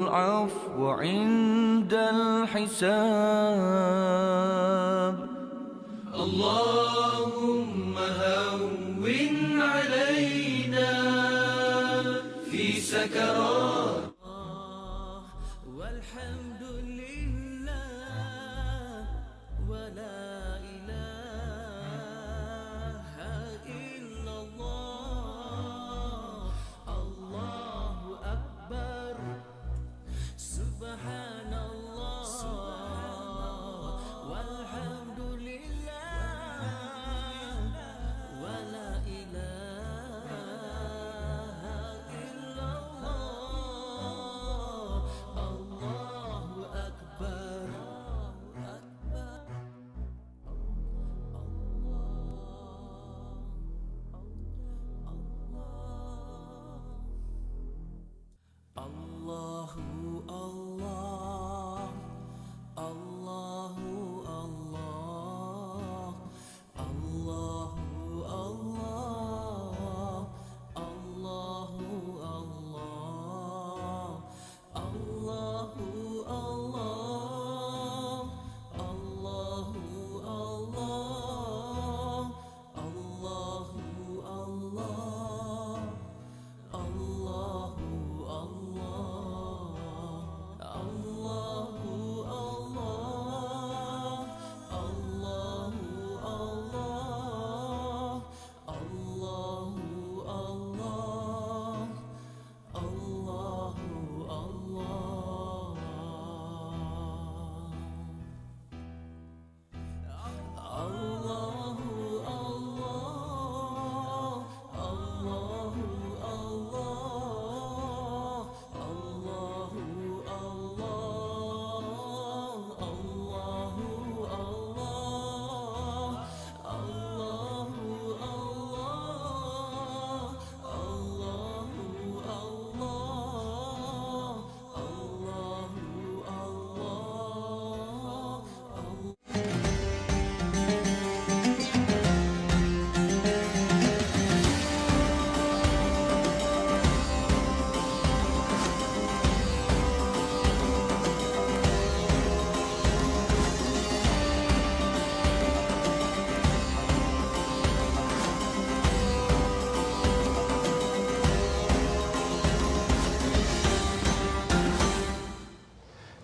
العفو عند الحساب. اللهم هون علينا في سكرات. والحمد لله ولا إله إلا الله. الله أكبر. Subhanallah, walhamdulillah, wa la ilaha illallah. Allahu akbar. Allahu Allah, Allahu Allah, Allahu Allah, Allahu Allah, Allahu Allah, Allahu Allah, Allahu Allah, Allahu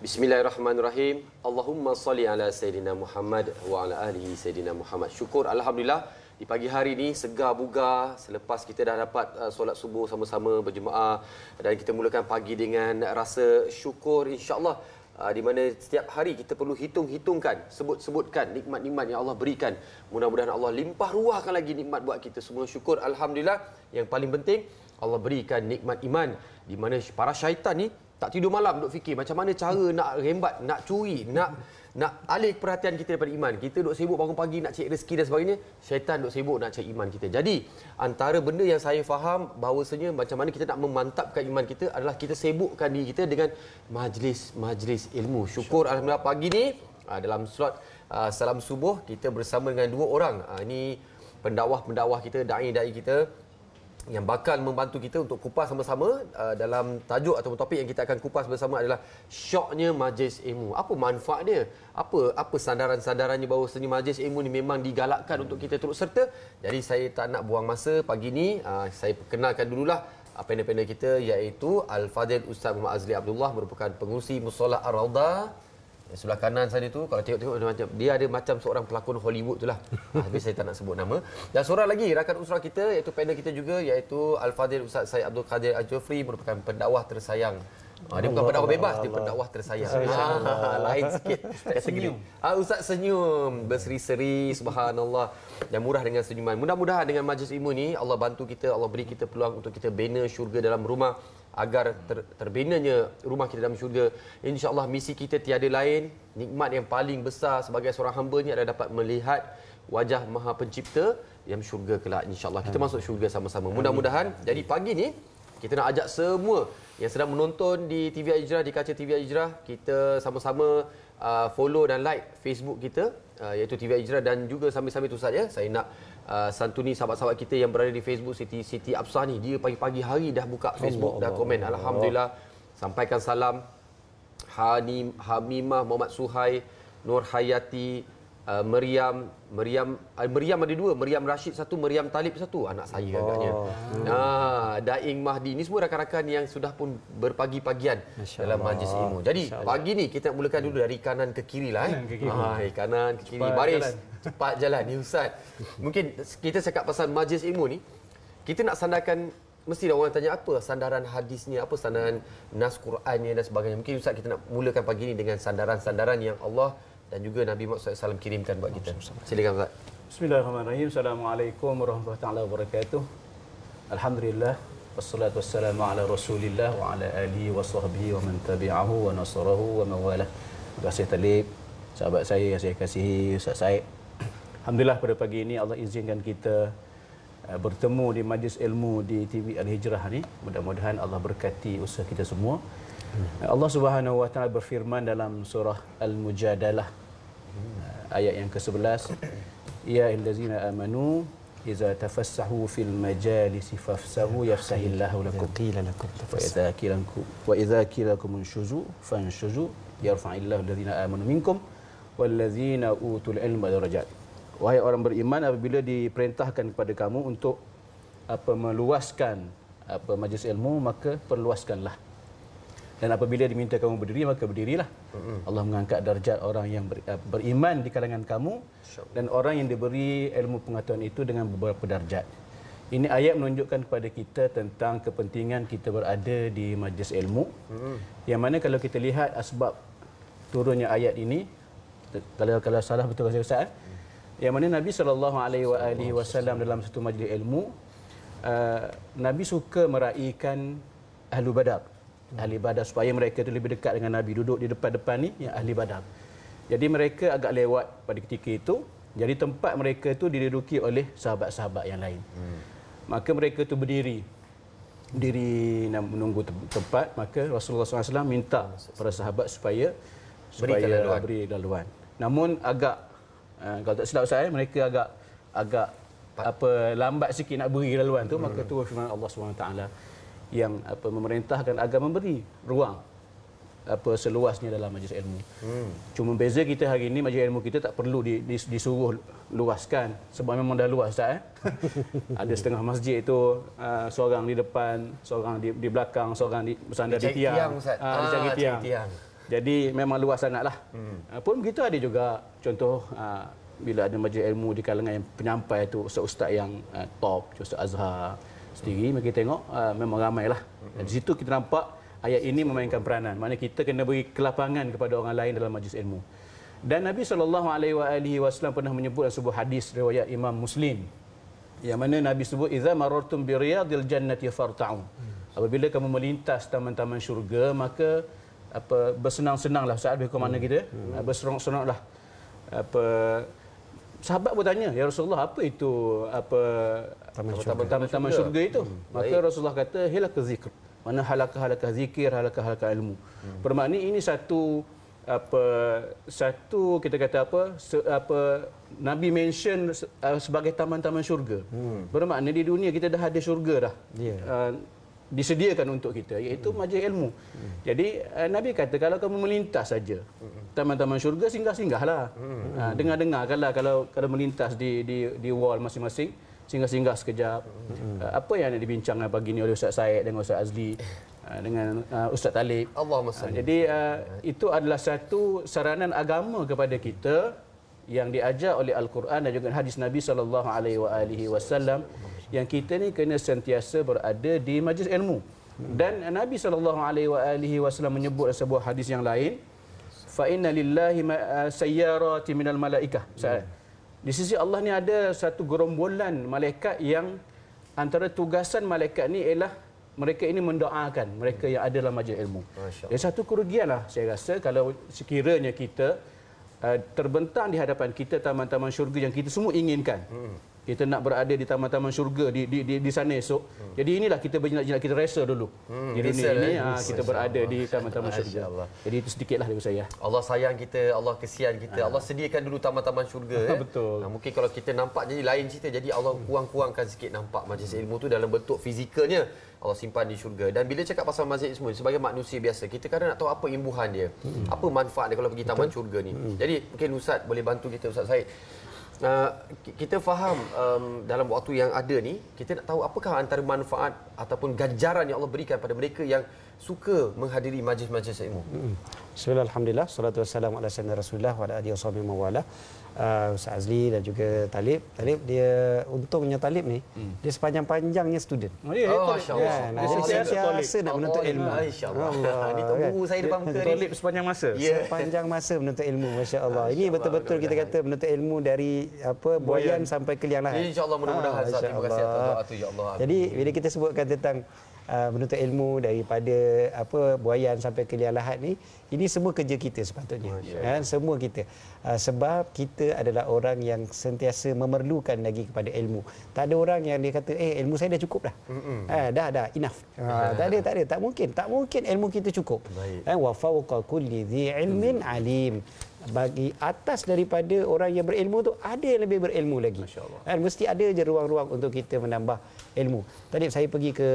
Bismillahirrahmanirrahim. Allahumma salli ala Sayyidina Muhammad wa ala alihi Sayyidina Muhammad. Syukur Alhamdulillah di pagi hari ini segar bugar selepas kita dah dapat solat subuh sama-sama berjemaah dan kita mulakan pagi dengan rasa syukur insya-Allah. Di mana setiap hari kita perlu hitungkan, sebut-sebutkan nikmat-nikmat yang Allah berikan. Mudah-mudahan Allah limpah ruahkan lagi nikmat buat kita semua. Syukur Alhamdulillah. Yang paling penting Allah berikan nikmat iman di mana para syaitan ni tak tidur malam duk fikir macam mana cara nak rembat, nak curi, nak alih perhatian kita daripada iman. Kita duk sibuk bangun pagi nak cari rezeki dan sebagainya. Syaitan duk sibuk nak cari iman kita. Jadi, antara benda yang saya faham bahawasanya macam mana kita nak memantapkan iman kita adalah kita sibukkan diri kita dengan majlis ilmu. Syukur Alhamdulillah pagi ni dalam slot salam subuh kita bersama dengan dua orang. Ini pendakwah-pendakwah kita, dai-dai kita yang bakal membantu kita untuk kupas sama-sama dalam tajuk ataupun topik yang kita akan kupas bersama adalah syoknya majlis ilmu. Apa manfaat dia? Apa sandaran-sandarannya bahawasanya majlis ilmu ni memang digalakkan untuk kita turut serta. Jadi saya tak nak buang masa pagi ni, saya perkenalkan dululah panel-panel kita iaitu Al-Fadhil Ustaz Muhammad Azli Abdullah merupakan pengurusi Musholah Ar-Raudhah. Sebelah kanan saya tu kalau tengok dia ada macam seorang pelakon Hollywood itulah. Tapi saya tak nak sebut nama. Dan seorang lagi rakan usrah kita iaitu panel kita juga iaitu Al-Fadhil Ustaz Syed Abdul Qadir Al-Jufri merupakan pendakwah tersayang. Dia bukan pendakwah bebas, dia pendakwah tersayang. Lain sikit kategori. Ustaz senyum, berseri-seri, subhanallah, dan murah dengan senyuman. Mudah-mudahan dengan majlis ilmu ni Allah bantu kita, Allah beri kita peluang untuk kita bina syurga dalam rumah agar terbinanya rumah kita dalam syurga. InsyaAllah misi kita tiada lain, nikmat yang paling besar sebagai seorang hamba ni adalah dapat melihat wajah Maha Pencipta dalam syurga kelak. InsyaAllah kita masuk syurga sama-sama. Mudah-mudahan. Jadi pagi ni kita nak ajak semua yang sedang menonton di TV Al-Hijrah, di kaca TV Al-Hijrah, kita sama-sama follow dan like Facebook kita iaitu TV Al-Hijrah, dan juga sambil-sambil tu saja saya nak santuni sahabat-sahabat kita yang berada di Facebook. Siti Absah ni dia pagi-pagi hari dah buka Facebook, dah komen. Alhamdulillah, Sampaikan salam Hamimah, Muhammad Suhai, Nur Hayati, Meriam ada dua, Meriam Rashid satu, Meriam Talib satu, anak saya agaknya. Daing Mahdi, ni semua rakan-rakan yang sudah pun berpagi-pagian dalam majlis ilmu. Jadi pagi ni kita mulakan dulu dari kanan ke kiri lah. Kanan ke kiri, baris cepat jalan ni Ustaz. Mungkin kita cakap pasal majlis ilmu ni, kita nak sandarkan, mesti orang tanya apa sandaran hadisnya, apa sandaran nas Qurannya dan sebagainya. Mungkin Ustaz kita nak mulakan pagi ni dengan sandaran-sandaran yang Allah dan juga Nabi Muhammad SAW kirimkan buat kita. Silakan Ustaz. Bismillahirrahmanirrahim. Assalamualaikum warahmatullahi wabarakatuh. Alhamdulillah. Wassalatu wassalamu ala Rasulillah wa ala alihi wa sahbihi wa man tabi'ahu wa nasarahu wa mawalah. Terima kasih Talib, sahabat saya yang saya kasihi, Ustaz Said. Alhamdulillah pada pagi ini Allah izinkan kita bertemu di majlis ilmu di TV Al-Hijrah ni. Mudah-mudahan Allah berkati usaha kita semua. Allah Subhanahu wa taala berfirman dalam surah Al-Mujadalah ayat yang ke-11, ya ayyuhallazina amanu idza tafassahu fil majalisi fafsahu yafsahillahu lakum wa idza qila lakum unshuzu fanshuzu yarfa'illahu allazina amanu minkum wallazina utul ilma darajat. Wahai orang beriman, apabila diperintahkan kepada kamu untuk meluaskan majlis ilmu, maka perluaskanlah. Dan apabila diminta kamu berdiri, maka berdirilah. Allah mengangkat darjat orang yang beriman di kalangan kamu dan orang yang diberi ilmu pengetahuan itu dengan beberapa darjat. Ini ayat menunjukkan kepada kita tentang kepentingan kita berada di majlis ilmu. Yang mana kalau kita lihat asbab turunnya ayat ini, kalau salah betul saya Ustaz, yang mana Nabi SAW dalam satu majlis ilmu, Nabi suka meraihkan Ahlu Badar. Ahli Badar, supaya mereka itu lebih dekat dengan Nabi. Duduk di depan-depan ni yang Ahli Badar. Jadi mereka agak lewat pada ketika itu. Jadi tempat mereka itu diduduki oleh sahabat-sahabat yang lain. Maka mereka itu berdiri menunggu tempat. Maka Rasulullah SAW minta para sahabat supaya beri laluan. Namun agak kalau tak silap saya, mereka agak lambat sikit nak beri laluan tu. Maka tu firman Allah SWT yang memerintahkan agar memberi ruang seluasnya dalam majlis ilmu. Cuma beza kita hari ini, majlis ilmu kita tak perlu disuruh luaskan, sebab memang dah luas Ustaz. Ada setengah masjid itu seorang di depan, seorang di belakang, seorang bersandar di tiang. Dicari tiang. Jadi memang luas sangatlah. Pun begitu ada juga contoh bila ada majlis ilmu di kalangan yang penyampai itu ustaz-ustaz yang top, Ustaz Azhar sendiri, kita tengok memang ramailah. Dan di situ kita nampak ayat ini memainkan peranan. Maknanya kita kena beri kelapangan kepada orang lain dalam majlis ilmu. Dan Nabi SAW pernah menyebut dalam sebuah hadis riwayat Imam Muslim, yang mana Nabi sebut, "Idza marartum bi riyadil jannati farta'u." Apabila kamu melintas taman-taman syurga, maka bersenang-senanglah. Saat ke mana kita? Bersenang-senanglah. Sahabat bertanya, "Ya Rasulullah, apa itu taman syurga itu?" Maka Rasulullah kata, "Halaqah zikr." Mana halaqah zikir, halaqah ilmu. Bermakna ini satu kita kata Nabi mention sebagai taman-taman syurga. Bermakna di dunia kita dah ada syurga dah. Disediakan untuk kita, iaitu majlis ilmu. Jadi Nabi kata, kalau kamu melintas saja taman-taman syurga, singgah-singgahlah. Dengar-dengarkanlah kalau melintas di wall masing-masing, singgah-singgah sekejap. Apa yang nak dibincangkan pagi ni oleh Ustaz Said dengan Ustaz Azli, dengan Ustaz Talib. Jadi itu adalah satu saranan agama kepada kita yang diajar oleh Al-Quran dan juga hadis Nabi SAW, yang kita ni kena sentiasa berada di majlis ilmu. Dan Nabi SAW menyebut sebuah hadis yang lain, fa inna lillahi sayyarati minal malaikah. Di sisi Allah ni ada satu gerombolan malaikat yang antara tugasan malaikat ni ialah mereka ini mendoakan mereka yang ada dalam majlis ilmu. Jadi satu kerugianlah saya rasa kalau sekiranya kita terbentang di hadapan kita taman-taman syurga yang kita semua inginkan. kita nak berada di taman-taman syurga di sana esok. Jadi inilah kita berjinak-jinak, kita rasa dulu. Di dunia ini kita berada di taman-taman syurga. Jadi itu sedikitlah dari saya. Allah sayang kita, Allah kesian kita. Allah sediakan dulu taman-taman syurga. Betul. Mungkin kalau kita nampak jadi lain cerita. Jadi Allah kurang-kurangkan sikit nampak majlis ilmu tu dalam bentuk fizikalnya. Allah simpan di syurga. Dan bila cakap pasal majlis ilmu, sebagai manusia biasa, kita kadang nak tahu apa imbuhan dia. Apa manfaat dia kalau pergi taman syurga ni. Jadi mungkin Ustaz boleh bantu kita, Ustaz Said. Kita faham dalam waktu yang ada ni, kita nak tahu apakah antara manfaat ataupun ganjaran yang Allah berikan pada mereka yang suka menghadiri majlis-majlis ilmu. Bismillah, alhamdulillah, salatu wassalamu ala sayyidina Rasulullah wa ala alihi washabihi wa wala. Ustaz Azli dan juga Talib. Talib dia, untungnya Talib ni, dia sepanjang-panjangnya student. Masya-Allah. Dia sentiasa nak menuntut ilmu. Masya-Allah. Ini tu guru saya depan muka ni. Talib sepanjang masa. Sepanjang masa menuntut ilmu, masya-Allah. Ini betul-betul kita kata menuntut ilmu dari buayan sampai ke liang lahat. Insya-Allah, mudah-mudahan. Terima kasih atas doa tu, ya Allah. Jadi bila kita sebutkan tentang menuntut ilmu daripada buayan sampai ke liang lahat ni, ini semua kerja kita sepatutnya. Semua kita. Sebab kita adalah orang yang sentiasa memerlukan lagi kepada ilmu. Tak ada orang yang dia kata ilmu saya dah cukup dah. Dah enough. Tak ada, tak mungkin ilmu kita cukup. Wa fawqa kulli dhi ilmin alim. Bagi atas daripada orang yang berilmu tu ada yang lebih berilmu lagi. Mesti ada je ruang-ruang untuk kita menambah ilmu. Tadi saya pergi ke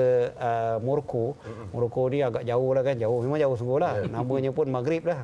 Morocco. Morocco ni agak jauh lah kan. Memang jauh sungguh lah. Namanya pun Maghrib lah.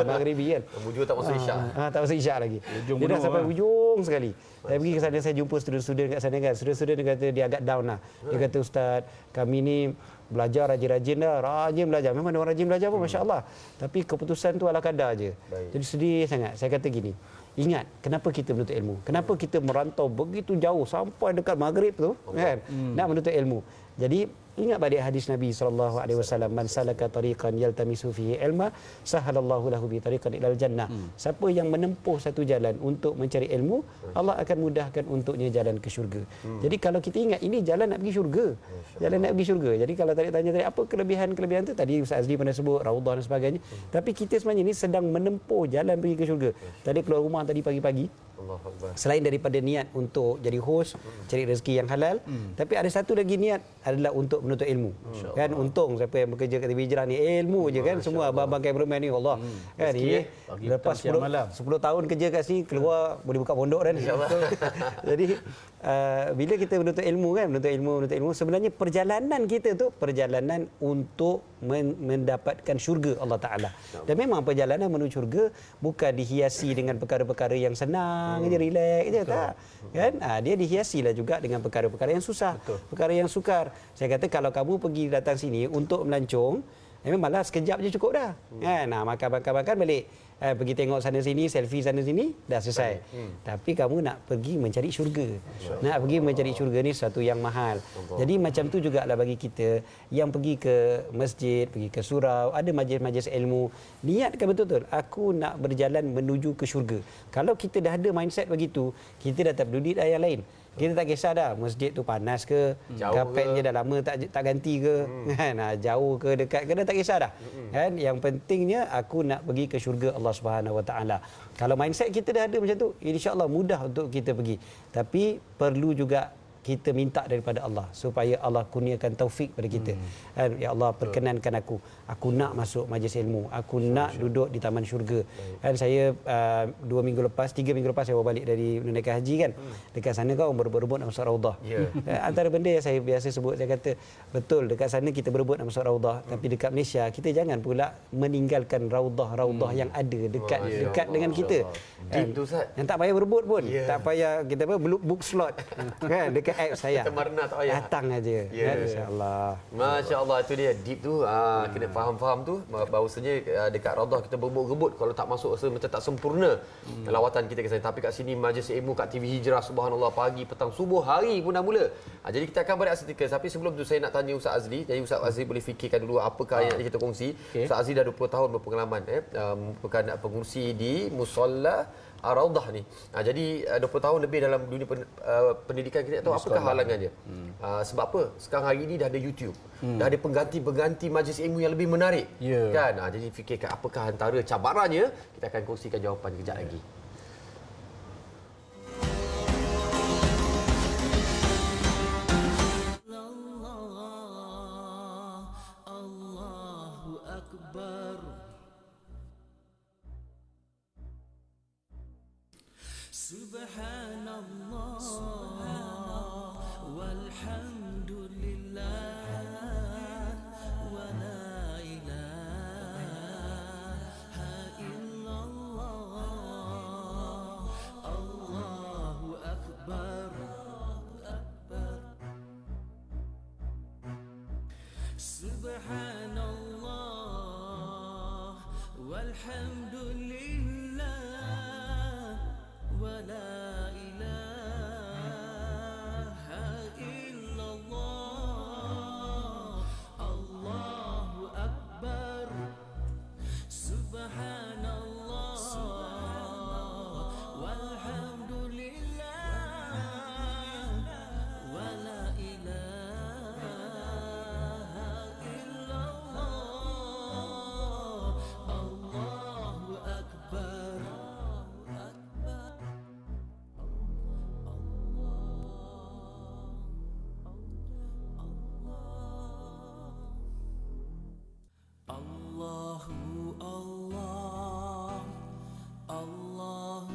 Maghribi kan. Hujung tak masuk isyak. Tak masuk isyak lagi. Dia dah sampai hujung sekali. Saya pergi ke sana, saya jumpa student-student kat sana kan. Student-student dia kata dia agak down lah. Dia kata, Ustaz, kami ni belajar rajin-rajin dah. Rajin belajar. Memang dia orang rajin belajar pun, Masya Allah. Tapi keputusan tu ala kadar je. Jadi sedih sangat. Saya kata gini, ingat kenapa kita menuntut ilmu? Kenapa kita merantau begitu jauh sampai dekat Maghrib tu kan? Nak menuntut ilmu. Jadi ingat balik hadis Nabi SAW, man salaka tariqan yaltamisu fihi ilma sahalallahu lahu bi tariqan ilal jannah. Siapa yang menempuh satu jalan untuk mencari ilmu, Allah akan mudahkan untuknya jalan ke syurga. Jadi kalau kita ingat ini jalan nak pergi syurga. Jalan nak pergi syurga. Jadi kalau tadi tanya tadi apa kelebihan-kelebihan tu, tadi Ustaz Azli pernah sebut raudhah dan sebagainya. Tapi kita sebenarnya ni sedang menempuh jalan pergi ke syurga. Tadi keluar rumah tadi pagi-pagi, selain daripada niat untuk jadi host, cari rezeki yang halal, tapi ada satu lagi niat adalah untuk menuntut ilmu. Kan untung siapa yang bekerja kat TV Hijrah ni ilmu je kan, semua abang-abang cameraman ni Allah. Kan ini lepas 10 tahun kerja kat sini keluar boleh buka pondok dan jadi bila kita menuntut ilmu sebenarnya perjalanan kita tu perjalanan untuk mendapatkan syurga Allah Taala. Dan memang perjalanan menuju syurga bukan dihiasi dengan perkara-perkara yang senang je, relax je, tak. Kan? Dia dihiasilah juga dengan perkara-perkara yang susah, perkara yang sukar. Saya kata kalau kamu pergi datang sini untuk melancong, memanglah sekejap je cukup dah. Kan? Makan balik. Pergi tengok sana sini, selfie sana sini, dah selesai. Tapi kamu nak pergi mencari syurga. Nak pergi mencari syurga ni satu yang mahal. Jadi macam tu jugalah bagi kita yang pergi ke masjid, pergi ke surau, ada majlis-majlis ilmu, niatkan betul-betul aku nak berjalan menuju ke syurga. Kalau kita dah ada mindset begitu, kita dah tak peduli dah yang lain. Kita tak kisah dah masjid tu panas ke, kapetnya dah lama tak ganti ke, kan, jauh ke dekat ke, dah tak kisah dah. Kan, yang pentingnya aku nak pergi ke syurga Allah Subhanahu Wa Taala. Kalau mindset kita dah ada macam tu, insya-Allah mudah untuk kita pergi. Tapi perlu juga kita minta daripada Allah supaya Allah kurniakan taufik pada kita. Ya Allah, perkenankan aku nak masuk majlis ilmu, aku nak duduk di taman syurga. Kan saya 3 minggu lepas saya bawa balik dari menunaikan haji kan. Dekat sana kau berebut nak masuk raudhah. Antara benda yang saya biasa sebut, saya kata betul dekat sana kita berebut nak masuk raudhah, tapi dekat Malaysia kita jangan pula meninggalkan raudhah yang ada dekat dengan kita. Deep tu Ustaz. Yang tak payah berebut pun, tak payah kita book slot kan dekat app saya. Kita marna tak payah. Datang aja. Masya-Allah. Masya-Allah, itu dia deep tu. Kena faham tu bahawasanya dekat raudhah kita berebut-rebut, kalau tak masuk rasa macam tak sempurna lawatan kita ke sana. Tapi kat sini majlis ilmu kat TV Hijrah, subhanallah, pagi, petang, subuh, hari pun dah mula. Jadi kita akan berehat seketika. Tapi sebelum tu saya nak tanya Ustaz Azli. Jadi Ustaz Azli boleh fikirkan dulu apakah yang kita kongsi. Ustaz Azli dah 20 tahun berpengalaman merupakan pengurusi di Musalla Raudhah ni. Jadi 20 tahun lebih dalam dunia pendidikan, kita tahu apakah halangannya. Sebab apa? Sekarang hari ini dah ada YouTube. Dah ada pengganti-pengganti majlis ilmu yang lebih menarik. Kan? Jadi fikirkan apakah antara cabarannya. Kita akan kongsikan jawapan kejap lagi. أكبر سبحان الله والحمد لله ولا إله إلا الله الله أكبر سبحان الله والحمد لله ولا إله إلا الله الله أكبر سبحان الله والحمد لله ولا إله إلا الله الله أكبر الله الله الله الله الله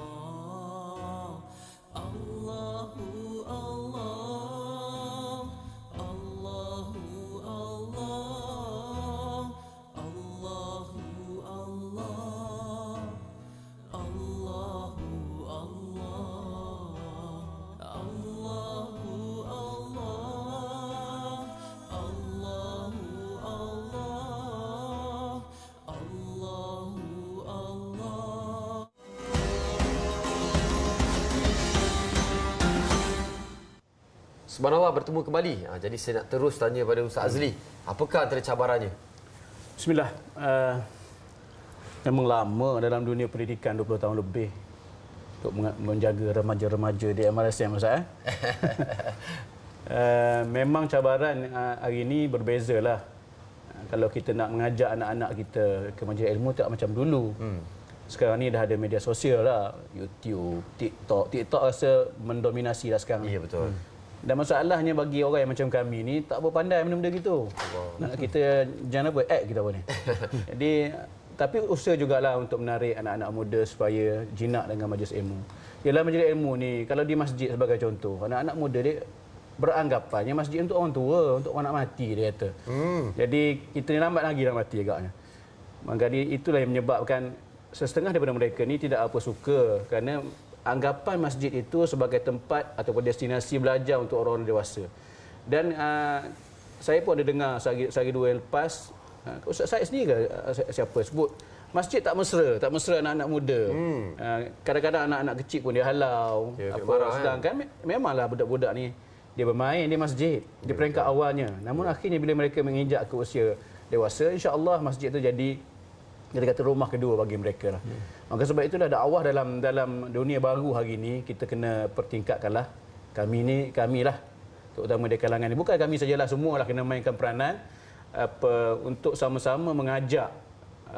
الله الله الله الله الله Subhanallah, bertemu kembali. Jadi saya nak terus tanya pada Ustaz Azli, apakah antara cabarannya? Bismillah. Memang lama dalam dunia pendidikan, 20 tahun lebih untuk menjaga remaja-remaja di MRSM, Ustaz. Memang cabaran hari ini berbezalah. Kalau kita nak mengajak anak-anak kita ke majlis ilmu tak macam dulu. Sekarang ni dah ada media sosial lah, YouTube, TikTok. TikTok rasa mendominasi dah sekarang. Ya, betul. Dan masalahnya bagi orang yang macam kami ni tak berpandai benda-benda gitu. Nak kita jangan apa act kita apa ni. Jadi tapi usaha jugalah untuk menarik anak-anak muda supaya jinak dengan majlis ilmu. Ialah majlis ilmu ni kalau di masjid sebagai contoh, anak-anak muda dia beranggapannya masjid untuk orang tua, untuk orang nak mati dia kata. Jadi kita ni lambat lagi nak mati agaknya. Maka itulah yang menyebabkan setengah daripada mereka ni tidak apa suka kerana anggapan masjid itu sebagai tempat ataupun destinasi belajar untuk orang-orang dewasa. Dan saya pun ada dengar sehari dua yang lepas, Ustaz Said sendiri ke siapa sebut, masjid tak mesra anak-anak muda. Kadang-kadang anak-anak kecil pun dia halau. Sedangkan memanglah budak-budak ni dia bermain di masjid di peringkat awalnya. Namun akhirnya bila mereka menginjak ke usia dewasa, insya-Allah masjid itu jadi kita kata rumah kedua bagi mereka lah. Maka sebab itulah dakwah dalam dunia baru hari ini kita kena pertingkatkanlah. Kamilah terutama di kalangan ini, bukan kami sajalah, semualah kena mainkan peranan untuk sama-sama mengajak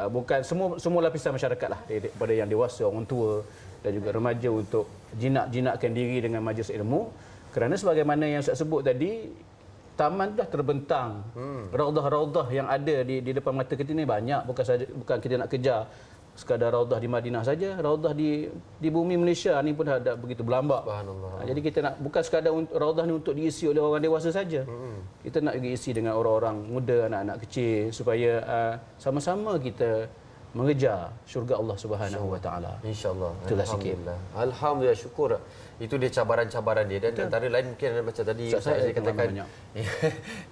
bukan semua lapisan masyarakat lah, daripada yang dewasa, orang tua dan juga remaja untuk jinakkan diri dengan majlis ilmu. Kerana sebagaimana yang saya sebut tadi, taman dah terbentang. Raudah-raudah yang ada di depan mata kita ni banyak, bukan kita nak kejar sekadar raudah di Madinah saja, raudah di bumi Malaysia ni pun ada begitu berlambak. Subhanallah. Jadi kita nak bukan sekadar raudah ni untuk diisi oleh orang dewasa saja. Kita nak diisi dengan orang-orang muda, anak-anak kecil supaya sama-sama kita mengejar syurga Allah Subhanahu Wa Taala. InsyaAllah. Itulah sikit. Alhamdulillah, syukur. Itu dia cabaran-cabaran dia. Dan antara lain mungkin macam tadi saya katakan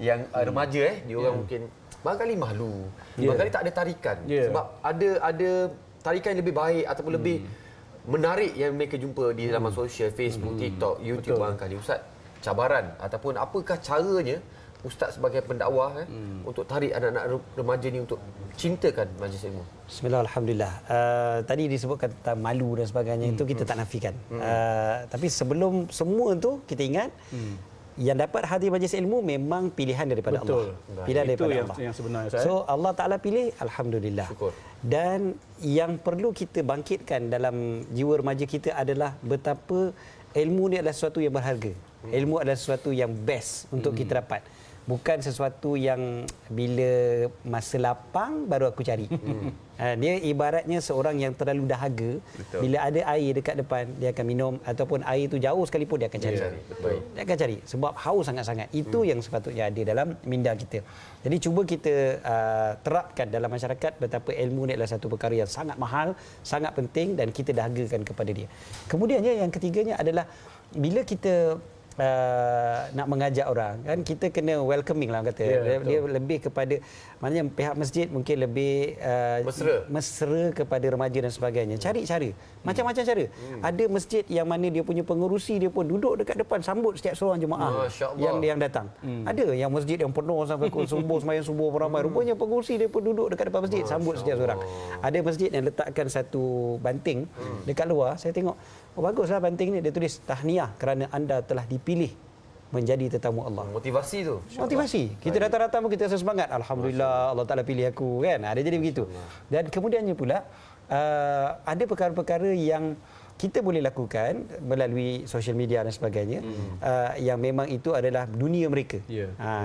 yang remaja dia orang mungkin barangkali malu. Barangkali tak ada tarikan. Sebab ada tarikan yang lebih baik ataupun lebih menarik yang mereka jumpa di laman sosial, Facebook, TikTok, YouTube barangkali. Ustaz, cabaran ataupun apakah caranya Ustaz sebagai pendakwah untuk tarik anak-anak remaja ni untuk cintakan majlis ilmu? Bismillah, alhamdulillah. Tadi disebutkan tentang malu dan sebagainya, itu kita tak nafikan. Tapi sebelum semua itu kita ingat yang dapat hadir majlis ilmu memang pilihan daripada Allah. Pilihan daripada Allah. Yang sebenarnya So Allah Taala pilih, alhamdulillah. Syukur. Dan yang perlu kita bangkitkan dalam jiwa remaja kita adalah betapa ilmu ni adalah sesuatu yang berharga. Ilmu adalah sesuatu yang best untuk kita dapat. Bukan sesuatu yang bila masa lapang baru aku cari. Dia ibaratnya seorang yang terlalu dahaga. Betul. Bila ada air dekat depan, dia akan minum, ataupun air itu jauh sekalipun dia akan cari. Betul. Dia akan cari sebab haus sangat-sangat. Itu yang sepatutnya ada dalam minda kita. Jadi cuba kita terapkan dalam masyarakat betapa ilmu ni adalah satu perkara yang sangat mahal, sangat penting dan kita dahagakan kepada dia. Kemudiannya yang ketiganya adalah bila kita nak mengajak orang kan, kita kena welcoming lah kata. Dia lebih kepada, maknanya pihak masjid mungkin lebih mesra kepada remaja dan sebagainya. Cari cara, macam-macam cara. Ada masjid yang mana dia punya pengerusi dia pun duduk dekat depan sambut setiap seorang jemaah yang datang. Ada yang masjid yang penuh sampai pukul subuh, sembahyang subuh ramai. Rupanya pengerusi dia pun duduk dekat depan masjid sambut setiap seorang. Ada masjid yang letakkan satu banting dekat luar. Saya tengok, oh baguslah banting ni, dia tulis tahniah kerana anda telah dipilih menjadi tetamu Allah. Motivasi tu. Motivasi. Kita datang-datang pun kita rasa semangat. Alhamdulillah Allah Taala pilih aku kan. Dia jadi begitu. Dan kemudiannya pula ada perkara-perkara yang kita boleh lakukan melalui social media dan sebagainya yang memang itu adalah dunia mereka.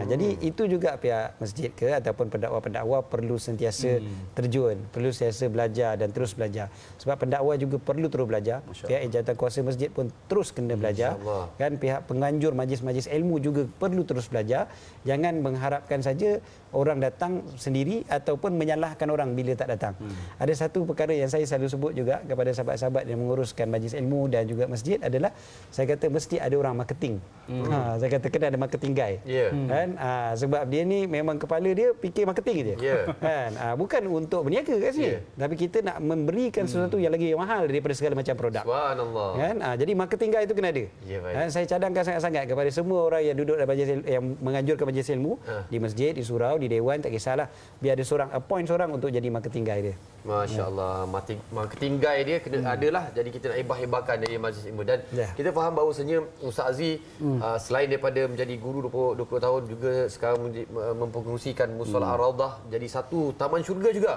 Jadi itu juga pihak masjid ke ataupun pendakwa-pendakwa perlu sentiasa terjun, perlu sentiasa belajar dan terus belajar. Sebab pendakwa juga perlu terus belajar. Pihak jawatan kuasa masjid pun terus kena belajar. Kan pihak penganjur majlis-majlis ilmu juga perlu terus belajar. Jangan mengharapkan saja orang datang sendiri ataupun menyalahkan orang bila tak datang. Ada satu perkara yang saya selalu sebut juga kepada sahabat-sahabat yang menguruskan majlis ilmu dan juga masjid adalah, saya kata mesti ada orang marketing. Saya kata kena ada marketing guy. Kan? Sebab dia ni memang kepala dia fikir marketing je. Kan? Bukan untuk berniaga kat sini. Tapi kita nak memberikan sesuatu yang lagi mahal daripada segala macam produk. Subhanallah. Kan? Jadi marketing guy itu kena ada. Saya cadangkan sangat-sangat kepada semua orang yang duduk dalam majlis yang menganjurkan majlis ilmu di masjid, di surau, di dewan, tak kisahlah, biar ada seorang appoint seorang untuk jadi marketing guy dia. Masya-Allah, marketing guy dia kena adalah, jadi kita nak hebah-hebahkan dari majlis ilmu. Dan kita faham bahawasanya Ustaz Azzi selain daripada menjadi guru 20 tahun, juga sekarang mempengerusikan Musola Ar-Raudhah jadi satu taman syurga juga.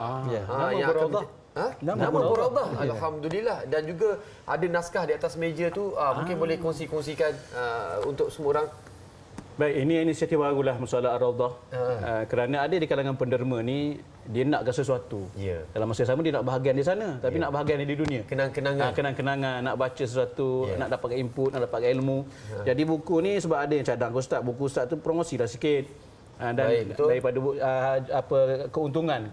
Yang akan nama Ar-Raudhah. Alhamdulillah. Dan juga ada naskah di atas meja tu, mungkin boleh kongsikan untuk semua orang. Baik, ini inisiatif barulah Musola Ar-Raudhah. Kerana ada di kalangan penderma ni, dia nakkan sesuatu. Dalam masa yang sama dia nak bahagian di sana, tapi nak bahagian di dunia. Kenang-kenangan, nak baca sesuatu, nak dapatkan input, nak dapatkan ilmu. Jadi buku ni sebab ada yang cadang Ustaz, buku Ustaz tu promosilah sikit. Dan daripada keuntungan,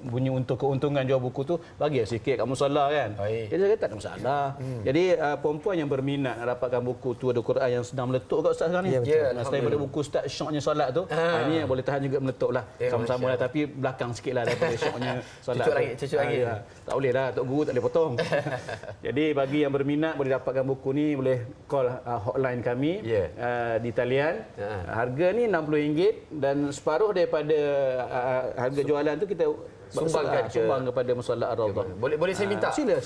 bunyi untung keuntungan jual buku tu, bagi sikit kat musola kan. Jadi saya kata tak ada masalah. Jadi perempuan yang berminat nak dapatkan buku tu, ada Quran yang sedang meletup kat Ustaz sekarang ni. Selain daripada buku Ustaz syoknya solat tu, ini boleh tahan juga meletup lah. Sama-sama lah, tapi belakang sikit lah daripada syoknya solat. Cucuk lagi. Tak boleh lah, Tok Guru tak boleh potong. Jadi bagi yang berminat boleh dapatkan buku ni, boleh call hotline kami di talian. Harga ni RM60 dan separuh daripada harga jualan tu kita sumbang kepada Musola Ar-Raudhah. Boleh saya minta? Sila.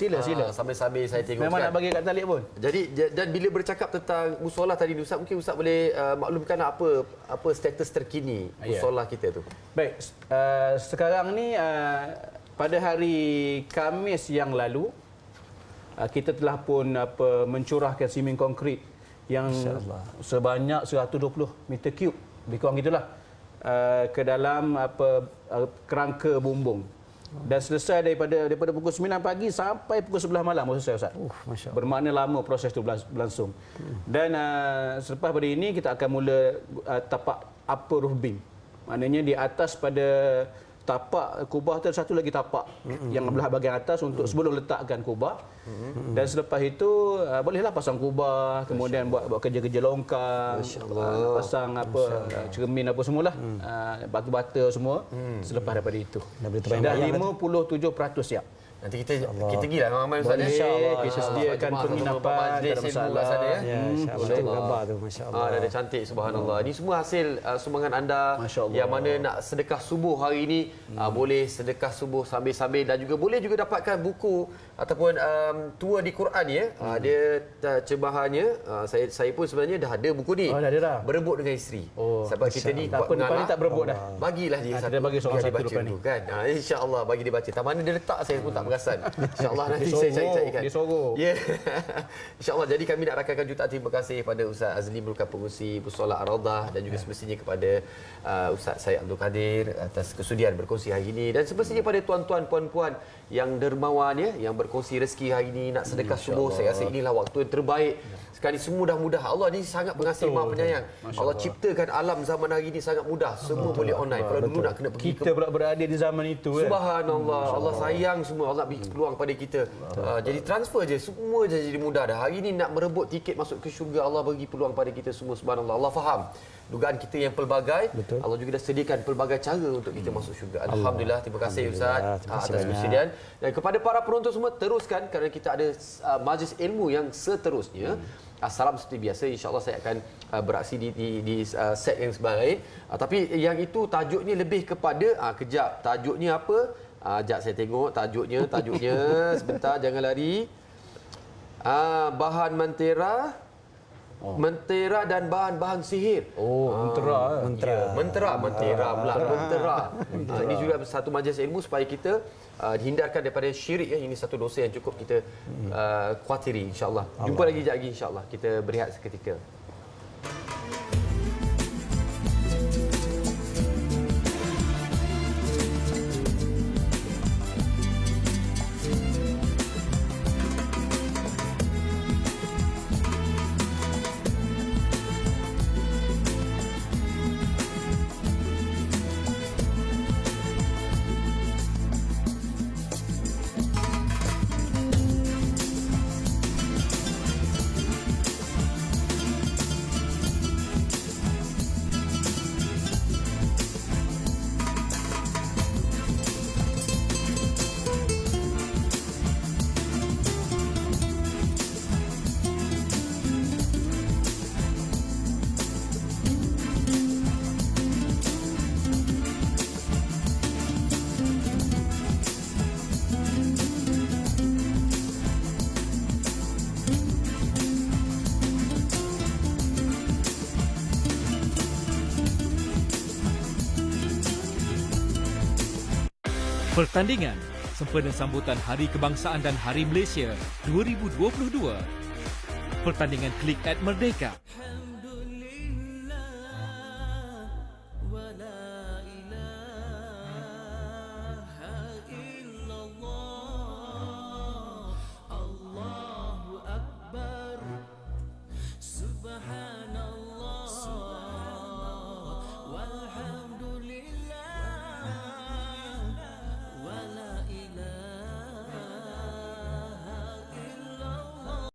Sambil-sambil saya tengok. Memang nak bagi kat talik pun. Jadi dan bila bercakap tentang musola tadi Ustaz, mungkin Ustaz boleh maklumkan apa status terkini musola kita tu. Baik, sekarang ni pada hari Khamis yang lalu kita telah pun mencurahkan simen konkrit yang sebanyak 120 meter cube, lebih kurang gitulah, ke dalam kerangka bumbung. Dan selesai daripada pukul 9 pagi sampai pukul 11 malam baru selesai, Ustaz. Bermakna lama proses itu berlangsung. Dan selepas pada ini kita akan mula tapak upper roof beam. Maknanya di atas pada tapak kubah tu satu lagi tapak yang belah bahagian atas untuk sebelum letakkan kubah. Dan selepas itu bolehlah pasang kubah, kemudian buat kerja-kerja longkang, pasang cermin apa semualah, batu-bata semua. Selepas daripada itu dah 57% siap. Nanti kita pergilah ramai Ustaz. Insya-Allah kita sediakan penginapan, tak ada masalah. Insya-Allah. Gambar tu masya-Allah. Ada cantik, subhanallah. Ini semua hasil sumbangan anda yang mana nak sedekah subuh hari ini, boleh sedekah subuh sambil-sambil, dan juga boleh juga dapatkan buku ataupun tua di Quran ya. Dia cebahannya, saya pun sebenarnya dah ada buku ni. Dah. Berebut dengan isteri. Sebab kita ni tak apa, depan ni tak berebut dah. Bagilah dia satu. Kita bagi seorang satu depan ni. Kan. Insya-Allah bagi dia baca. Tak mana dia letak saya pun tak perasan. InsyaAllah nanti Dia saya sorok, cari-carikan. dia sorok. Ya. InsyaAllah. Jadi kami nak rakamkan jutaan terima kasih kepada Ustaz Azli merupakan pengurusi Musola Ar-Raudah dan juga semestinya kepada Ustaz Syed Abdul Kadir atas kesudian berkongsi hari ini, dan semestinya pada tuan-tuan puan-puan yang dermawan ya, yang berkongsi rezeki hari ini nak sedekah subuh. Saya rasa inilah waktu yang terbaik. Sekali semudah-mudah. Allah ni sangat pengasih, Maha Penyayang. Allah ciptakan alam zaman hari ini sangat mudah. Semua boleh online. Kalau dulu nak kena pergi Kita pula berada di zaman itu kan. Subhanallah. Allah sayang semua. Allah beri peluang pada kita. Jadi transfer je. Semua je jadi mudah dah. Hari ini nak merebut tiket masuk ke syurga, Allah bagi peluang pada kita semua. Subhanallah. Allah faham dugaan kita yang pelbagai. Betul. Allah juga dah sediakan pelbagai cara untuk kita masuk syurga. Alhamdulillah. Terima kasih Ustaz Terima kasih atas banyak. persediaan. Dan kepada para penonton semua, teruskan kerana kita ada majlis ilmu yang seterusnya. Salam seperti biasa, insya-Allah saya akan beraksi di set yang sebaik. Tapi yang itu tajuknya lebih kepada kejap. Tajuknya apa? Sekejap saya tengok tajuknya sebentar, jangan lari. Bahan mentera, mentera dan bahan-bahan sihir. Mentera. Mentera pula. Mentera. Ini juga satu majlis ilmu supaya kita dihindarkan daripada syirik ya. Ini satu dosa yang cukup kita khawatiri insya-Allah. Jumpa lagi sekejap lagi insya-Allah. Kita berehat seketika. Pertandingan sempena sambutan Hari Kebangsaan dan Hari Malaysia 2022. Pertandingan Klik at Merdeka